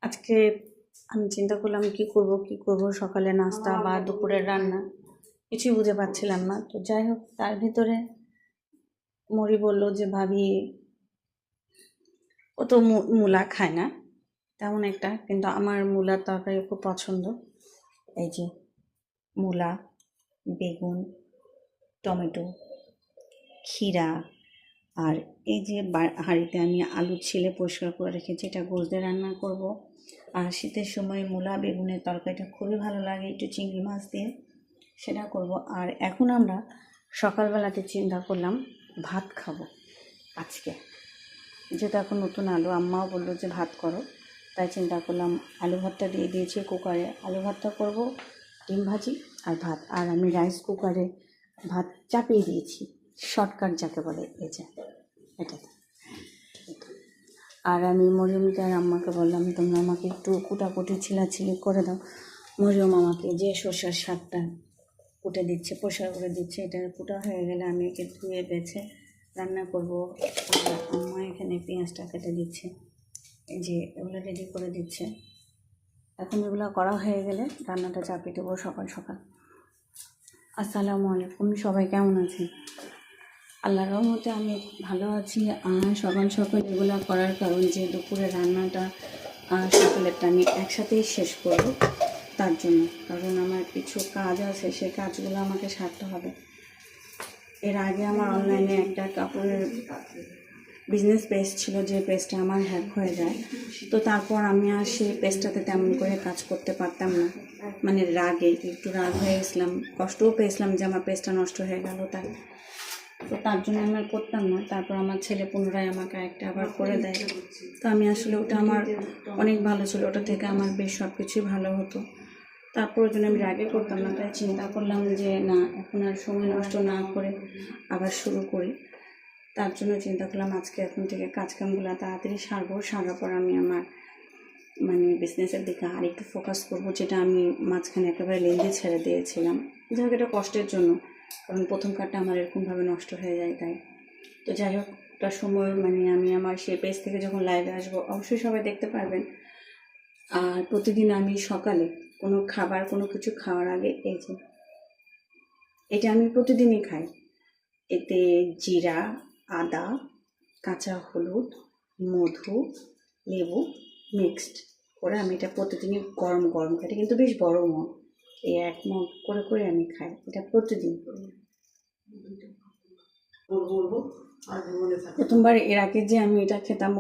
আজকে আমি চিন্তা করলাম কি করব সকালে নাস্তা বা দুপুরের রান্না কিছুই বুঝে পাচ্ছিলাম না। তো যাই হোক, তার ভিতরে মরি বলল যে ভাবি ও তো মূলা খায় না তেমন একটা, কিন্তু আমার মূলার তরকারি খুব পছন্দ। এই যে মূলা, বেগুন, টমেটো, ক্ষীরা, আর এই যে হাঁড়িতে আমি আলু ছিলে পরিষ্কার করে রেখেছি, এটা গোশ দিয়ে রান্না করব। আর শীতের সময় মূলা বেগুনের তরকারিটা খুবই ভালো লাগে, একটু চিংড়ি মাছ দিয়ে সেটা করব। আর এখন আমরা সকালবেলাতে চিন্তা করলাম ভাত খাবো আজকে, যেটা এখন নতুন আলু, আম্মাও বললো যে ভাত করো, তাই চিন্তা করলাম আলু ভাতটা দিয়ে দিয়েছি কুকারে। আলু ভাতটা করব, ডিম ভাজি আর ভাত। আর আমি রাইস কুকারে ভাত চাপিয়ে দিয়েছি, শর্টকাট যাকে বলে এই যে এটা। আর আমি মরিয়মকে আর আম্মাকে বললাম তোমরা আমাকে একটু কুটাকুটি ছিলাছিলি করে দাও। মরিয়ম আমাকে যে সর্ষের শাকটা কুটে দিচ্ছে, পরিষ্কার করে দিচ্ছে। এটা কুটা হয়ে গেলে আমি একে ধুয়ে বেছে রান্না করব। আর আম্মা এখানে পেঁয়াজটা কেটে দিচ্ছে, এই যে এগুলো রেডি করে দিচ্ছে। এখন এগুলো করা হয়ে গেলে রান্নাটা চাপিয়ে দেবো সকাল সকাল। আসসালামু আলাইকুম, সবাই কেমন আছেন? আল্লাহর রহমতে আমি ভালো আছি। আর সকাল সকাল এগুলো করার কারণ যে দুপুরে রান্নাটা সকালেরটা আমি একসাথেই শেষ করব, তার জন্য। কারণ আমার কিছু কাজ আছে, সেই কাজগুলো আমাকে সারতে হবে। এর আগে আমার অনলাইনে একটা কাপড়ের বিজনেস পেজ ছিল, যে পেজটা আমার হ্যাক হয়ে যায়। তো তারপর আমি আর সেই পেজটাতে তেমন করে কাজ করতে পারতাম না, মানে রাগে একটু রাগ হয়ে গেছিলাম, কষ্টও পেয়েছিলাম যে আমার পেজটা নষ্ট হয়ে গেল তাই। তো তার জন্য আমি আর করতাম না। তারপর আমার ছেলে পুনরায় আমাকে একটা আবার করে দেয়। তো আমি আসলে ওটা আমার অনেক ভালো ছিল, ওটা থেকে আমার বেশ সব কিছুই ভালো হতো। তারপর ওই জন্য আমি রাগে করতাম না, তাই চিন্তা করলাম যে না, এখন আর সময় নষ্ট না করে আবার শুরু করি। তার জন্য চিন্তা করলাম আজকে এখন থেকে কাজকামগুলো তাড়াতাড়ি সারার পর আমি আমার মানে বিজনেসের দিকে আর একটু ফোকাস করবো, যেটা আমি মাঝখানে একেবারে লেন্দি ছেড়ে দিয়েছিলাম। যাই হোক, এটা কষ্টের জন্য, কারণ প্রথম কার্ডটা আমার এরকমভাবে নষ্ট হয়ে যায় তাই। তো যাই হোক, ওটার সময় মানে আমি আমার সেই পেজ থেকে যখন লাইভে আসবো অবশ্যই সবাই দেখতে পারবেন। আর প্রতিদিন আমি সকালে কোনো কিছু খাওয়ার আগে এই যে এটা আমি প্রতিদিনই খাই। এতে জিরা, আদা, কাঁচা হলুদ, মধু, লেবু মিক্সড করে আমি এটা প্রতিদিনই গরম গরম খাই। এটা কিন্তু বেশ বড় মগ, এই 1 মগ করে করে আমি খাই এটা প্রতিদিন। প্রথমবার এর আগে যে আমি এটা খেতাম